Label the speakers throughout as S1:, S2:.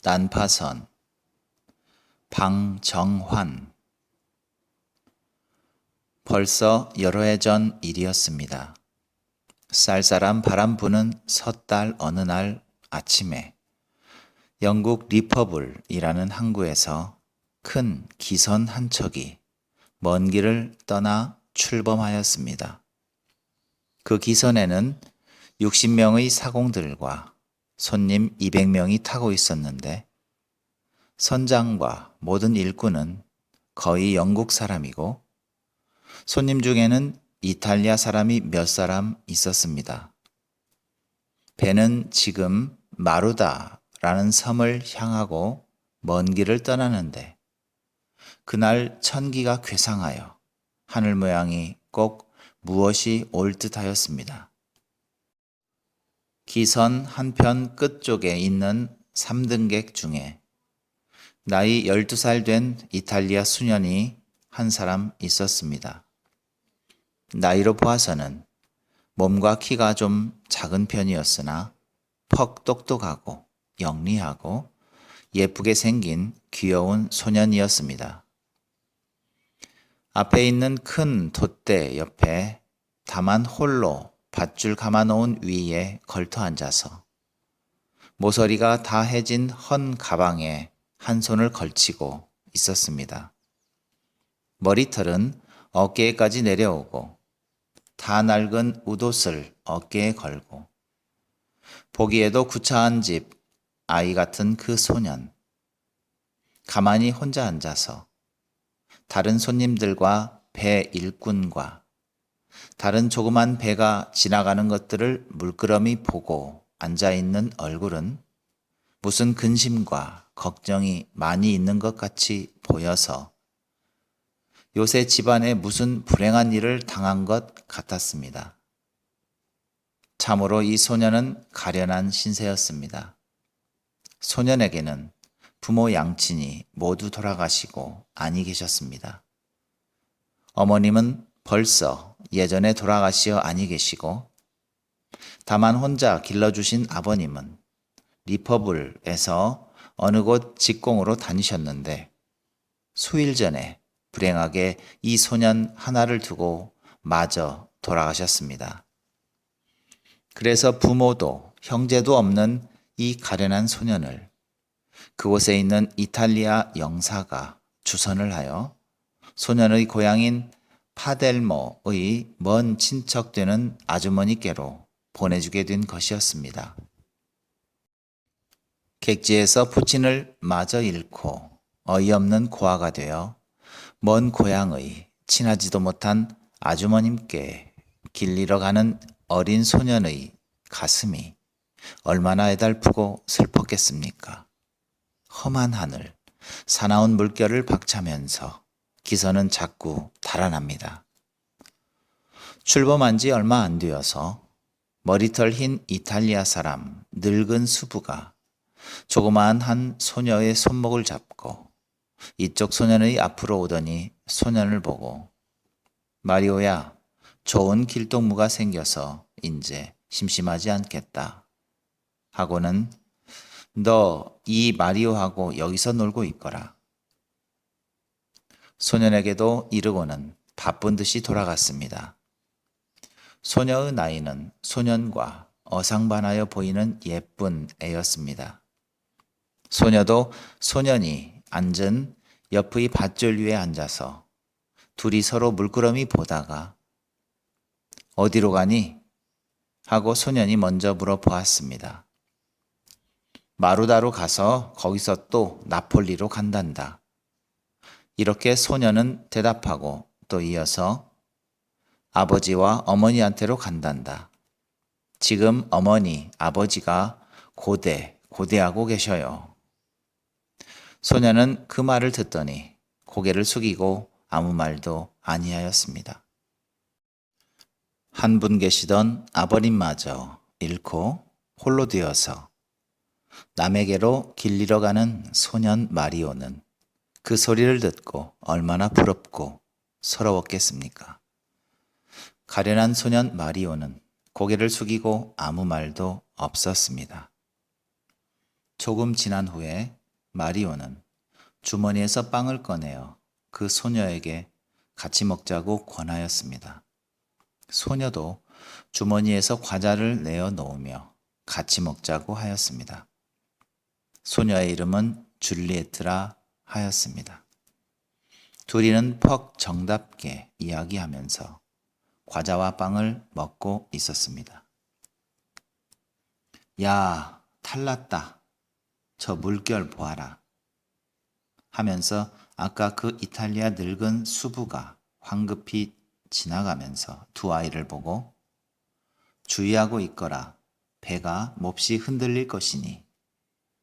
S1: 난파선 방정환. 벌써 여러 해 전 일이었습니다. 쌀쌀한 바람 부는 섣달 어느 날 아침에 영국 리퍼불이라는 항구에서 큰 기선 한 척이 먼 길을 떠나 출범하였습니다. 그 기선에는 60명의 사공들과 손님 200명이 타고 있었는데 선장과 모든 일꾼은 거의 영국 사람이고 손님 중에는 이탈리아 사람이 몇 사람 있었습니다. 배는 지금 마루다라는 섬을 향하고 먼 길을 떠나는데 그날 천기가 괴상하여 하늘 모양이 꼭 무엇이 올 듯하였습니다. 기선 한편 끝쪽에 있는 3등객 중에 나이 12살 된 이탈리아 수년이 한 사람 있었습니다. 나이로 보아서는 몸과 키가 좀 작은 편이었으나 퍽 똑똑하고 영리하고 예쁘게 생긴 귀여운 소년이었습니다. 앞에 있는 큰 돛대 옆에 다만 홀로 밧줄 감아놓은 위에 걸터 앉아서 모서리가 다 해진 헌 가방에 한 손을 걸치고 있었습니다. 머리털은 어깨에까지 내려오고 다 낡은 웃옷을 어깨에 걸고 보기에도 구차한 집 아이 같은 그 소년. 가만히 혼자 앉아서 다른 손님들과 배 일꾼과 다른 조그만 배가 지나가는 것들을 물끄러미 보고 앉아있는 얼굴은 무슨 근심과 걱정이 많이 있는 것 같이 보여서 요새 집안에 무슨 불행한 일을 당한 것 같았습니다. 참으로 이 소년은 가련한 신세였습니다. 소년에게는 부모 양친이 모두 돌아가시고 안이 계셨습니다. 어머님은 벌써 예전에 돌아가시어 안이 계시고 다만 혼자 길러주신 아버님은 리퍼불에서 어느 곳 직공으로 다니셨는데 수일 전에 불행하게 이 소년 하나를 두고 마저 돌아가셨습니다. 그래서 부모도 형제도 없는 이 가련한 소년을 그곳에 있는 이탈리아 영사가 주선을 하여 소년의 고향인 파델모의 먼 친척 되는 아주머니께로 보내주게 된 것이었습니다. 객지에서 부친을 마저 잃고 어이없는 고아가 되어 먼 고향의 친하지도 못한 아주머님께 길 잃어가는 어린 소년의 가슴이 얼마나 애달프고 슬펐겠습니까? 험한 하늘, 사나운 물결을 박차면서 기선은 자꾸 달아납니다. 출범한 지 얼마 안 되어서 머리털 흰 이탈리아 사람 늙은 수부가 조그마한 한 소녀의 손목을 잡고 이쪽 소년의 앞으로 오더니 소년을 보고 마리오야, 좋은 길동무가 생겨서 인제 심심하지 않겠다 하고는 너 이 마리오하고 여기서 놀고 있거라. 소년에게도 이르고는 바쁜 듯이 돌아갔습니다. 소녀의 나이는 소년과 어상반하여 보이는 예쁜 애였습니다. 소녀도 소년이 앉은 옆의 밧줄 위에 앉아서 둘이 서로 물끄러미 보다가 어디로 가니? 하고 소년이 먼저 물어보았습니다. 마루다로 가서 거기서 또 나폴리로 간단다. 이렇게 소년은 대답하고 또 이어서 아버지와 어머니한테로 간단다. 지금 어머니, 아버지가 고대하고 계셔요. 소년은 그 말을 듣더니 고개를 숙이고 아무 말도 아니하였습니다. 한 분 계시던 아버님마저 잃고 홀로 되어서 남에게로 길 잃어가는 소년 마리오는 그 소리를 듣고 얼마나 부럽고 서러웠겠습니까? 가련한 소년 마리오는 고개를 숙이고 아무 말도 없었습니다. 조금 지난 후에 마리오는 주머니에서 빵을 꺼내어 그 소녀에게 같이 먹자고 권하였습니다. 소녀도 주머니에서 과자를 내어 놓으며 같이 먹자고 하였습니다. 소녀의 이름은 줄리에트라 하였습니다. 둘이는 퍽 정답게 이야기하면서 과자와 빵을 먹고 있었습니다. 야, 탈났다. 저 물결 보아라. 하면서 아까 그 이탈리아 늙은 수부가 황급히 지나가면서 두 아이를 보고 주의하고 있거라. 배가 몹시 흔들릴 것이니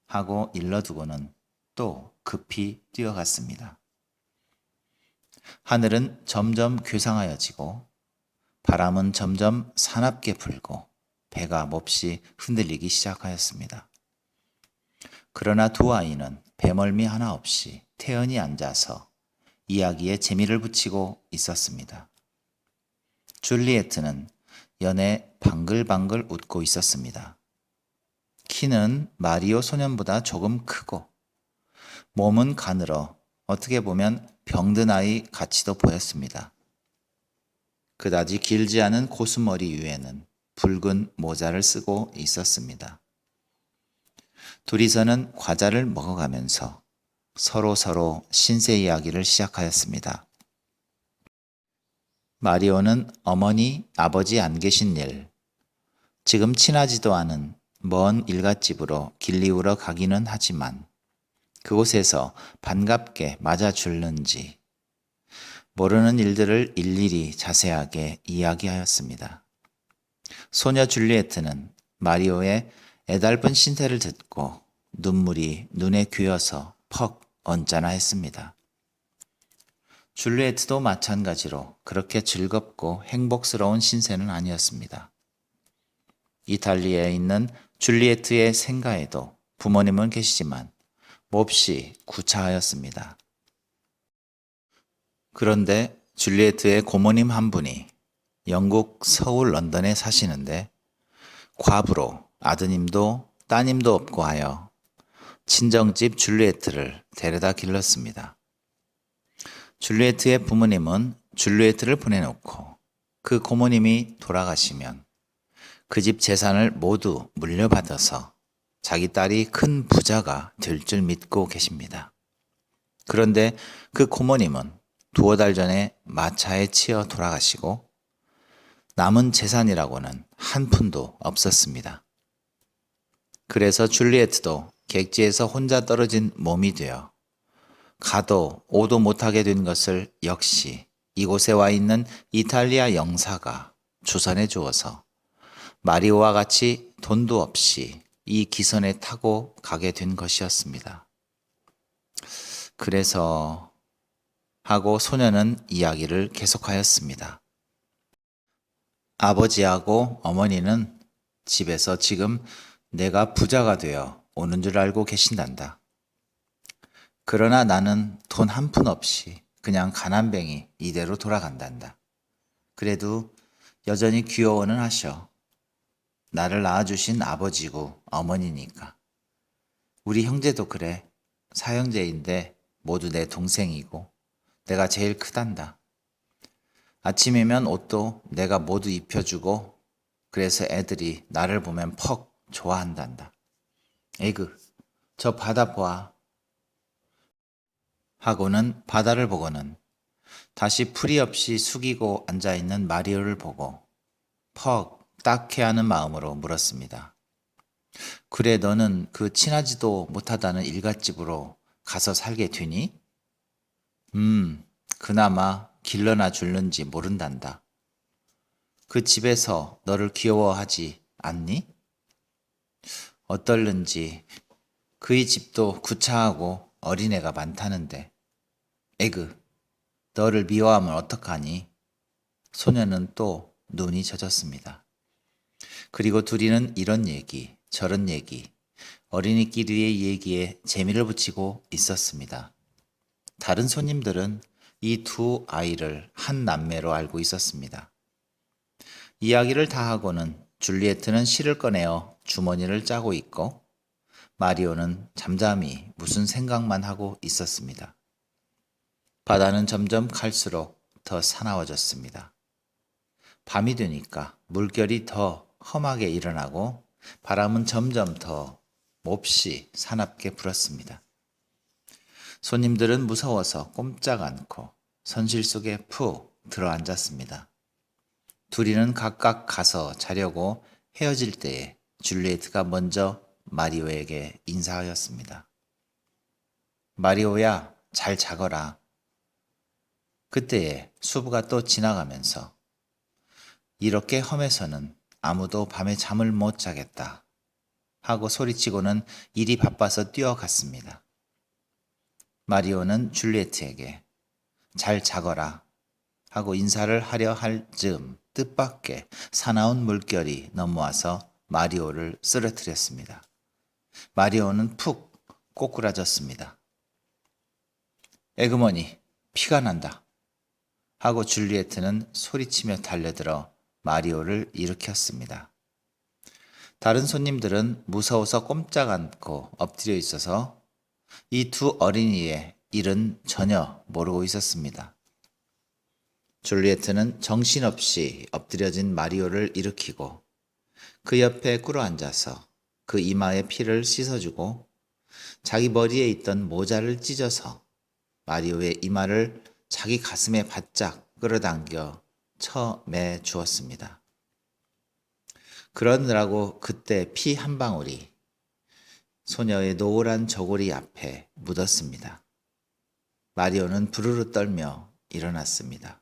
S1: 하고 일러두고는 또 급히 뛰어갔습니다. 하늘은 점점 괴상하여지고 바람은 점점 사납게 불고 배가 몹시 흔들리기 시작하였습니다. 그러나 두 아이는 배멀미 하나 없이 태연히 앉아서 이야기에 재미를 붙이고 있었습니다. 줄리에트는 연애 방글방글 웃고 있었습니다. 키는 마리오 소년보다 조금 크고 몸은 가늘어 어떻게 보면 병든 아이 같이도 보였습니다. 그다지 길지 않은 고수머리 위에는 붉은 모자를 쓰고 있었습니다. 둘이서는 과자를 먹어가면서 서로 신세 이야기를 시작하였습니다. 마리오는 어머니, 아버지 안 계신 일, 지금 친하지도 않은 먼 일갓집으로 길리우러 가기는 하지만 그곳에서 반갑게 맞아줄는지 모르는 일들을 일일이 자세하게 이야기하였습니다. 소녀 줄리에트는 마리오의 애달픈 신세를 듣고 눈물이 눈에 귀어서 퍽 언짢아 했습니다. 줄리에트도 마찬가지로 그렇게 즐겁고 행복스러운 신세는 아니었습니다. 이탈리아에 있는 줄리에트의 생가에도 부모님은 계시지만 몹시 구차하였습니다. 그런데 줄리에트의 고모님 한 분이 영국 서울 런던에 사시는데 과부로 아드님도 따님도 없고 하여 친정집 줄리에트를 데려다 길렀습니다. 줄리에트의 부모님은 줄리에트를 보내놓고 그 고모님이 돌아가시면 그 집 재산을 모두 물려받아서 자기 딸이 큰 부자가 될 줄 믿고 계십니다. 그런데 그 고모님은 두어 달 전에 마차에 치여 돌아가시고 남은 재산이라고는 한 푼도 없었습니다. 그래서 줄리에트도 객지에서 혼자 떨어진 몸이 되어 가도 오도 못하게 된 것을 역시 이곳에 와 있는 이탈리아 영사가 주선해 주어서 마리오와 같이 돈도 없이 이 기선에 타고 가게 된 것이었습니다. 그래서 하고 소녀는 이야기를 계속하였습니다. 아버지하고 어머니는 집에서 지금 내가 부자가 되어 오는 줄 알고 계신단다. 그러나 나는 돈 한 푼 없이 그냥 가난뱅이 이대로 돌아간단다. 그래도 여전히 귀여워는 하셔. 나를 낳아주신 아버지고 어머니니까. 우리 형제도 그래. 사형제인데 모두 내 동생이고 내가 제일 크단다. 아침이면 옷도 내가 모두 입혀주고 그래서 애들이 나를 보면 퍽 좋아한단다. 에이그, 저 바다 보아. 하고는 바다를 보고는 다시 풀이 없이 숙이고 앉아있는 마리오를 보고 퍽 딱해하는 마음으로 물었습니다. 그래, 너는 그 친하지도 못하다는 일갓집으로 가서 살게 되니? 그나마 길러나 줄는지 모른단다. 그 집에서 너를 귀여워하지 않니? 어떨는지 그의 집도 구차하고 어린애가 많다는데. 에그, 너를 미워하면 어떡하니? 소녀는 또 눈이 젖었습니다. 그리고 둘이는 이런 얘기, 저런 얘기, 어린이끼리의 얘기에 재미를 붙이고 있었습니다. 다른 손님들은 이 두 아이를 한 남매로 알고 있었습니다. 이야기를 다 하고는 줄리에트는 실을 꺼내어 주머니를 짜고 있고 마리오는 잠잠히 무슨 생각만 하고 있었습니다. 바다는 점점 갈수록 더 사나워졌습니다. 밤이 되니까 물결이 더 험하게 일어나고 바람은 점점 더 몹시 사납게 불었습니다. 손님들은 무서워서 꼼짝 않고 선실 속에 푹 들어앉았습니다. 둘이는 각각 가서 자려고 헤어질 때에 줄리에트가 먼저 마리오에게 인사하였습니다. 마리오야, 잘 자거라. 그때에 수부가 또 지나가면서 이렇게 험해서는 아무도 밤에 잠을 못 자겠다 하고 소리치고는 일이 바빠서 뛰어갔습니다. 마리오는 줄리에트에게 잘 자거라 하고 인사를 하려 할 즈음 뜻밖의 사나운 물결이 넘어와서 마리오를 쓰러뜨렸습니다. 마리오는 푹 꼬꾸라졌습니다. 에그머니, 피가 난다 하고 줄리에트는 소리치며 달려들어 마리오를 일으켰습니다. 다른 손님들은 무서워서 꼼짝 않고 엎드려 있어서 이 두 어린이의 일은 전혀 모르고 있었습니다. 줄리에트는 정신없이 엎드려진 마리오를 일으키고 그 옆에 꿇어 앉아서 그 이마에 피를 씻어주고 자기 머리에 있던 모자를 찢어서 마리오의 이마를 자기 가슴에 바짝 끌어당겨 쳐매 주었습니다. 그러느라고 그때 피 한 방울이 소녀의 노란 저고리 앞에 묻었습니다. 마리오는 부르르 떨며 일어났습니다.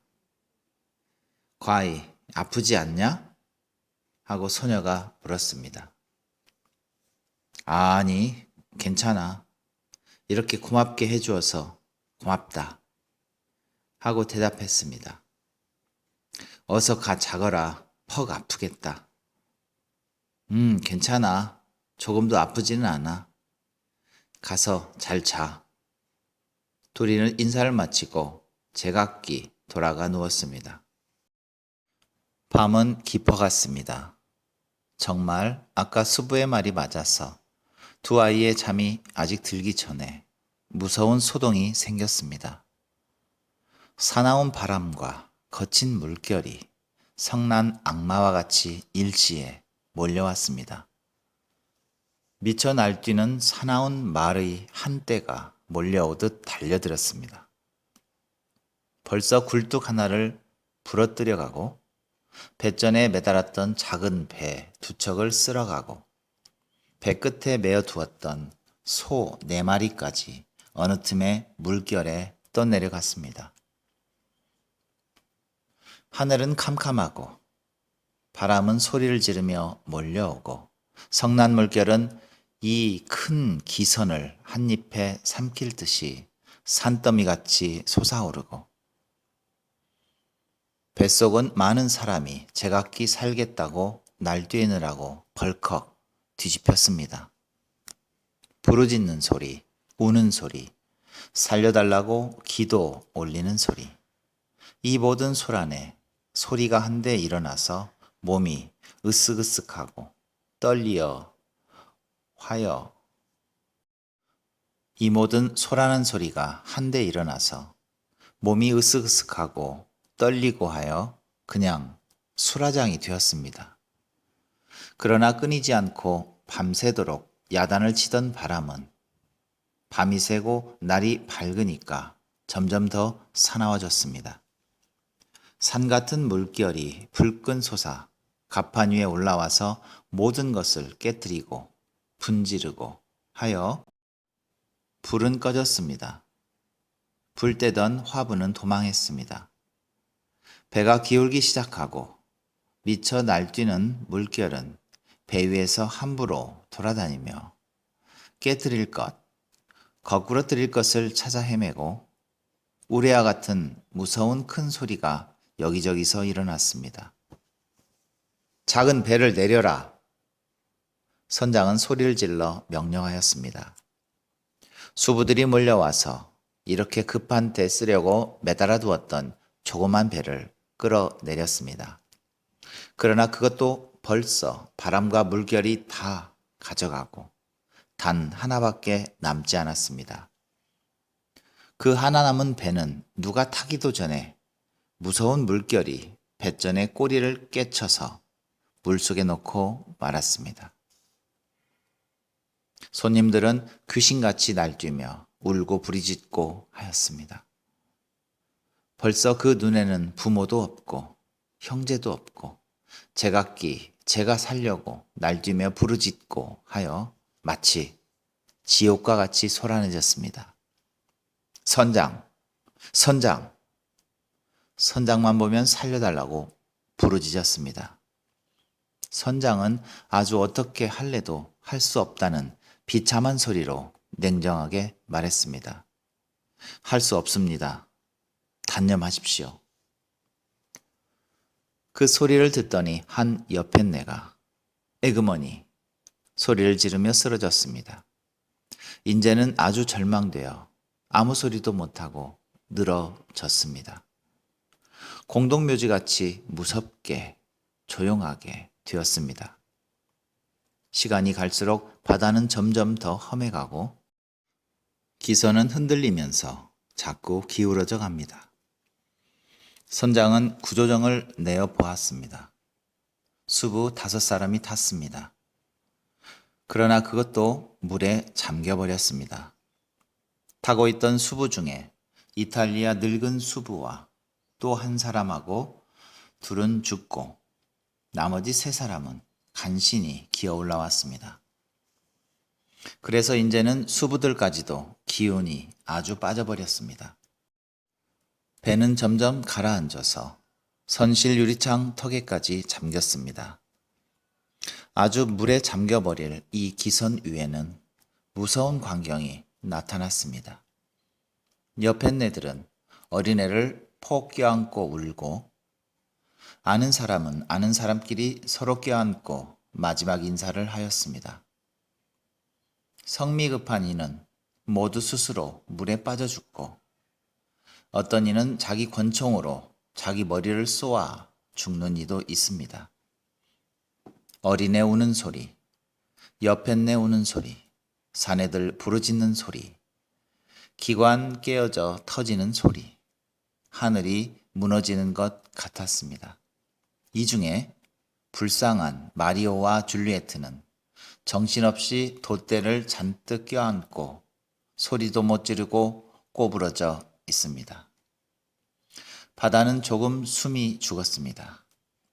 S1: 과이, 아프지 않냐? 하고 소녀가 물었습니다. 아니, 괜찮아. 이렇게 고맙게 해주어서 고맙다. 하고 대답했습니다. 어서 가 자거라. 퍽 아프겠다. 괜찮아. 조금도 아프지는 않아. 가서 잘 자. 둘이는 인사를 마치고 제각기 돌아가 누웠습니다. 밤은 깊어갔습니다. 정말 아까 수부의 말이 맞아서 두 아이의 잠이 아직 들기 전에 무서운 소동이 생겼습니다. 사나운 바람과 거친 물결이 성난 악마와 같이 일시에 몰려왔습니다. 미쳐 날뛰는 사나운 말의 한때가 몰려오듯 달려들었습니다. 벌써 굴뚝 하나를 부러뜨려가고 배전에 매달았던 작은 배 두 척을 쓸어가고 배 끝에 메어 두었던 소 4마리까지 어느 틈에 물결에 떠내려갔습니다. 하늘은 캄캄하고 바람은 소리를 지르며 몰려오고 성난 물결은 이 큰 기선을 한 입에 삼킬 듯이 산더미같이 솟아오르고 뱃속은 많은 사람이 제각기 살겠다고 날뛰느라고 벌컥 뒤집혔습니다. 부르짖는 소리, 우는 소리, 살려달라고 기도 올리는 소리. 이 모든 소란에 소리가 한데 일어나서 몸이 으쓱으쓱하고 떨리어 화여. 이 모든 소란한 소리가 한데 일어나서 몸이 으쓱으쓱하고 떨리고 하여 그냥 수라장이 되었습니다. 그러나 끊이지 않고 밤새도록 야단을 치던 바람은 밤이 새고 날이 밝으니까 점점 더 사나워졌습니다. 산 같은 물결이 불끈 솟아 갑판 위에 올라와서 모든 것을 깨뜨리고 분지르고 하여 불은 꺼졌습니다. 불 떼던 화분은 도망했습니다. 배가 기울기 시작하고 미쳐 날뛰는 물결은 배 위에서 함부로 돌아다니며 깨뜨릴 것, 거꾸러뜨릴 것을 찾아 헤매고 우레와 같은 무서운 큰 소리가 여기저기서 일어났습니다. 작은 배를 내려라. 선장은 소리를 질러 명령하였습니다. 수부들이 몰려와서 이렇게 급한 때 쓰려고 매달아 두었던 조그만 배를 끌어내렸습니다. 그러나 그것도 벌써 바람과 물결이 다 가져가고 단 하나밖에 남지 않았습니다. 그 하나 남은 배는 누가 타기도 전에 무서운 물결이 뱃전의 꼬리를 깨쳐서 물속에 넣고 말았습니다. 손님들은 귀신같이 날뛰며 울고 부르짖고 하였습니다. 벌써 그 눈에는 부모도 없고 형제도 없고 제각기 제가 살려고 날뛰며 부르짖고 하여 마치 지옥과 같이 소란해졌습니다. 선장, 선장, 선장만 보면 살려달라고 부르짖었습니다. 선장은 아주 어떻게 할래도 할 수 없다는 비참한 소리로 냉정하게 말했습니다. 할 수 없습니다. 단념하십시오. 그 소리를 듣더니 한 여편네가 에그머니 소리를 지르며 쓰러졌습니다. 인제는 아주 절망되어 아무 소리도 못하고 늘어졌습니다. 공동묘지같이 무섭게 조용하게 되었습니다. 시간이 갈수록 바다는 점점 더 험해가고 기선은 흔들리면서 자꾸 기울어져 갑니다. 선장은 구조정을 내어 보았습니다. 수부 5사람이 탔습니다. 그러나 그것도 물에 잠겨버렸습니다. 타고 있던 수부 중에 이탈리아 늙은 수부와 또 한 사람하고 둘은 죽고 나머지 3사람은 간신히 기어 올라왔습니다. 그래서 이제는 수부들까지도 기운이 아주 빠져버렸습니다. 배는 점점 가라앉아서 선실 유리창 턱에까지 잠겼습니다. 아주 물에 잠겨버릴 이 기선 위에는 무서운 광경이 나타났습니다. 여편네들은 어린애를 폭 껴안고 울고 아는 사람은 아는 사람끼리 서로 껴안고 마지막 인사를 하였습니다. 성미 급한 이는 모두 스스로 물에 빠져 죽고 어떤 이는 자기 권총으로 자기 머리를 쏘아 죽는 이도 있습니다. 어린애 우는 소리, 여편네 우는 소리, 사내들 부르짖는 소리, 기관 깨어져 터지는 소리, 하늘이 무너지는 것 같았습니다. 이 중에 불쌍한 마리오와 줄리에트는 정신없이 돛대를 잔뜩 껴안고 소리도 못 지르고 꼬부러져 있습니다. 바다는 조금 숨이 죽었습니다.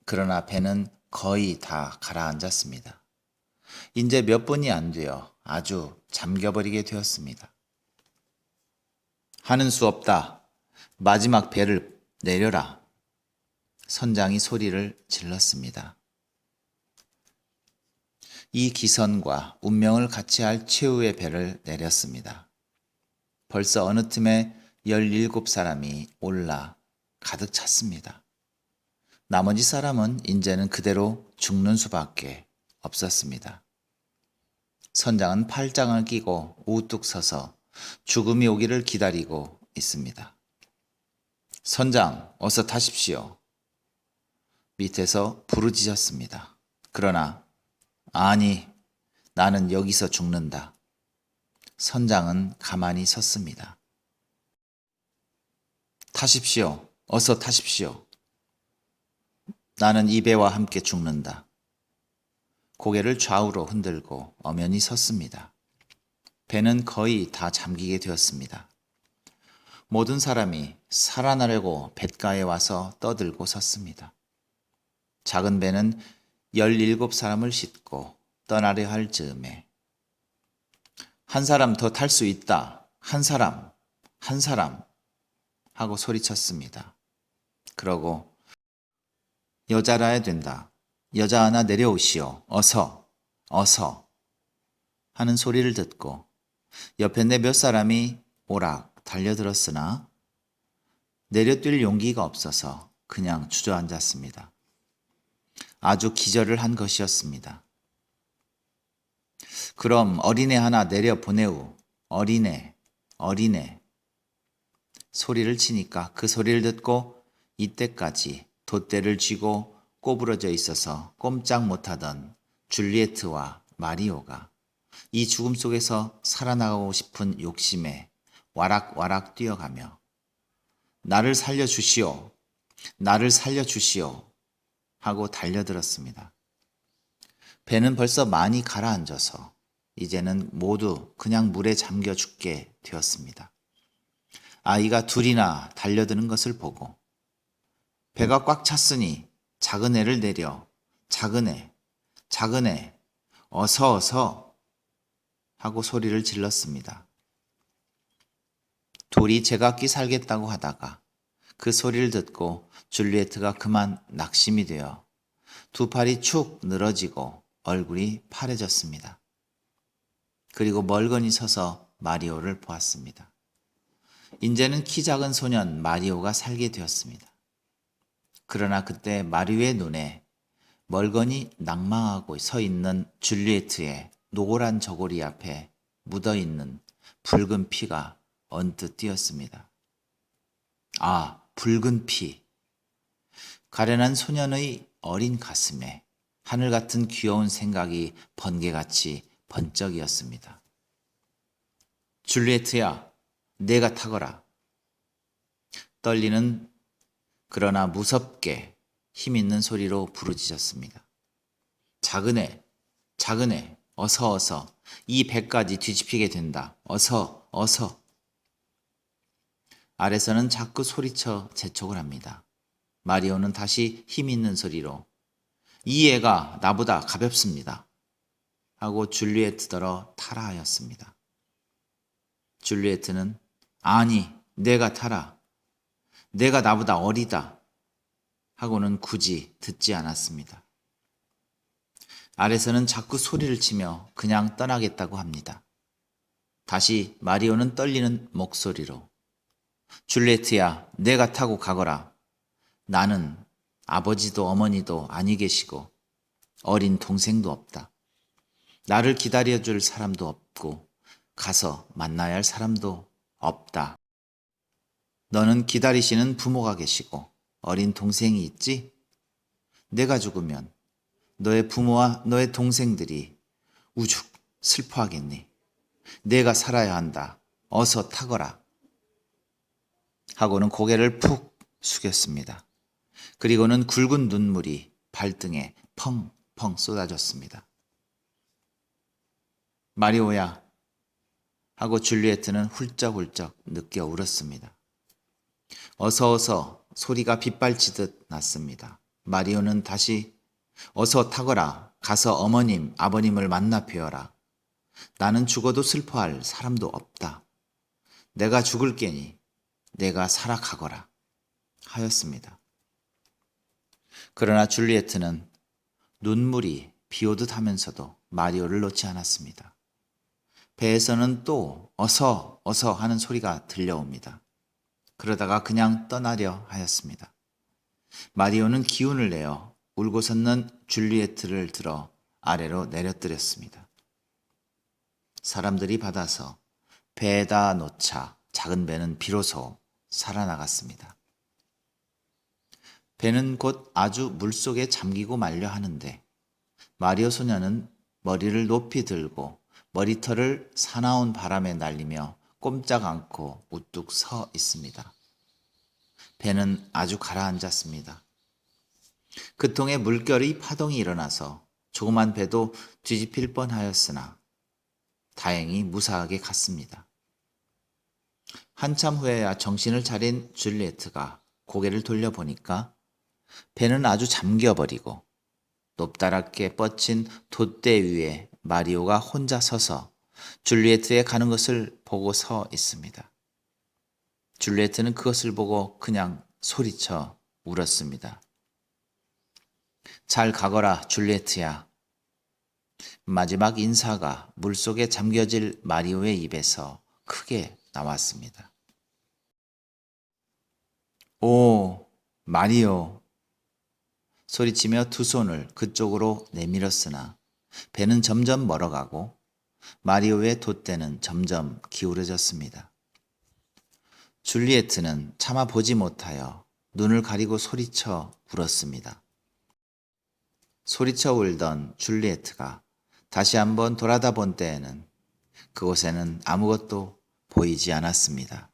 S1: 그러나 배는 거의 다 가라앉았습니다. 이제 몇 분이 안 되어 아주 잠겨버리게 되었습니다. 하는 수 없다. 마지막 배를 내려라. 선장이 소리를 질렀습니다. 이 기선과 운명을 같이 할 최후의 배를 내렸습니다. 벌써 어느 틈에 17사람이 올라 가득 찼습니다. 나머지 사람은 이제는 그대로 죽는 수밖에 없었습니다. 선장은 팔짱을 끼고 우뚝 서서 죽음이 오기를 기다리고 있습니다. 선장, 어서 타십시오. 밑에서 부르짖었습니다. 그러나 아니, 나는 여기서 죽는다. 선장은 가만히 섰습니다. 타십시오. 어서 타십시오. 나는 이 배와 함께 죽는다. 고개를 좌우로 흔들고 엄연히 섰습니다. 배는 거의 다 잠기게 되었습니다. 모든 사람이 살아나려고 뱃가에 와서 떠들고 섰습니다. 작은 배는 17사람을 싣고 떠나려 할 즈음에 한 사람 더 탈 수 있다. 한 사람 하고 소리쳤습니다. 그러고 여자라야 된다. 여자 하나 내려오시오. 어서 하는 소리를 듣고 옆에 내 몇 사람이 오락 달려들었으나 내려뛸 용기가 없어서 그냥 주저앉았습니다. 아주 기절을 한 것이었습니다. 그럼 어린애 하나 내려보내우. 어린애. 소리를 치니까 그 소리를 듣고 이때까지 돛대를 쥐고 꼬부러져 있어서 꼼짝 못하던 줄리에트와 마리오가 이 죽음 속에서 살아나가고 싶은 욕심에 와락와락 뛰어가며 나를 살려주시오, 나를 살려주시오 하고 달려들었습니다. 배는 벌써 많이 가라앉아서 이제는 모두 그냥 물에 잠겨 죽게 되었습니다. 아이가 둘이나 달려드는 것을 보고 배가 꽉 찼으니 작은 애를 내려, 작은 애, 작은 애, 어서 어서 하고 소리를 질렀습니다. 둘이 제각기 살겠다고 하다가 그 소리를 듣고 줄리에트가 그만 낙심이 되어 두 팔이 축 늘어지고 얼굴이 파래졌습니다. 그리고 멀거니 서서 마리오를 보았습니다. 이제는 키 작은 소년 마리오가 살게 되었습니다. 그러나 그때 마리오의 눈에 멀거니 낭망하고 서 있는 줄리에트의 노란 저고리 앞에 묻어있는 붉은 피가 언뜻 띄었습니다. 아, 붉은 피. 가련한 소년의 어린 가슴에 하늘 같은 귀여운 생각이 번개같이 번쩍이었습니다. 줄리에트야, 내가 타거라. 떨리는 그러나 무섭게 힘있는 소리로 부르짖었습니다. 작은 애, 작은 애, 어서 어서. 이 배까지 뒤집히게 된다. 어서, 어서. 아래서는 자꾸 소리쳐 재촉을 합니다. 마리오는 다시 힘있는 소리로 이 애가 나보다 가볍습니다 하고 줄리에트더러 타라 하였습니다. 줄리에트는 아니, 내가 타라. 내가 나보다 어리다 하고는 굳이 듣지 않았습니다. 아래서는 자꾸 소리를 치며 그냥 떠나겠다고 합니다. 다시 마리오는 떨리는 목소리로 줄리에트야, 내가 타고 가거라. 나는 아버지도 어머니도 아니 계시고 어린 동생도 없다. 나를 기다려줄 사람도 없고 가서 만나야 할 사람도 없다. 너는 기다리시는 부모가 계시고 어린 동생이 있지? 내가 죽으면 너의 부모와 너의 동생들이 우죽 슬퍼하겠니? 내가 살아야 한다. 어서 타거라. 하고는 고개를 푹 숙였습니다. 그리고는 굵은 눈물이 발등에 펑펑 쏟아졌습니다. 마리오야 하고 줄리에트는 훌쩍훌쩍 느껴 울었습니다. 어서 어서 소리가 빗발치듯 났습니다. 마리오는 다시 어서 타거라. 가서 어머님, 아버님을 만나 뵈어라. 나는 죽어도 슬퍼할 사람도 없다. 내가 죽을 게니 내가 살아가거라 하였습니다. 그러나 줄리에트는 눈물이 비오듯 하면서도 마리오를 놓지 않았습니다. 배에서는 또 어서 어서 하는 소리가 들려옵니다. 그러다가 그냥 떠나려 하였습니다. 마리오는 기운을 내어 울고 섰는 줄리에트를 들어 아래로 내려뜨렸습니다. 사람들이 받아서 배에다 놓자 작은 배는 비로소 살아나갔습니다. 배는 곧 아주 물속에 잠기고 말려 하는데 마리오 소녀는 머리를 높이 들고 머리털을 사나운 바람에 날리며 꼼짝 않고 우뚝 서 있습니다. 배는 아주 가라앉았습니다. 그 통에 물결의 파동이 일어나서 조그만 배도 뒤집힐 뻔하였으나 다행히 무사하게 갔습니다. 한참 후에야 정신을 차린 줄리에트가 고개를 돌려보니까 배는 아주 잠겨버리고 높다랗게 뻗친 돛대 위에 마리오가 혼자 서서 줄리에트의 가는 것을 보고 서 있습니다. 줄리에트는 그것을 보고 그냥 소리쳐 울었습니다. 잘 가거라, 줄리에트야. 마지막 인사가 물속에 잠겨질 마리오의 입에서 크게 나왔습니다. 오, 마리오. 소리치며 두 손을 그쪽으로 내밀었으나 배는 점점 멀어가고 마리오의 돛대는 점점 기울어졌습니다. 줄리에트는 차마 보지 못하여 눈을 가리고 소리쳐 울었습니다. 소리쳐 울던 줄리에트가 다시 한번 돌아다 본 때에는 그곳에는 아무것도 보이지 않았습니다.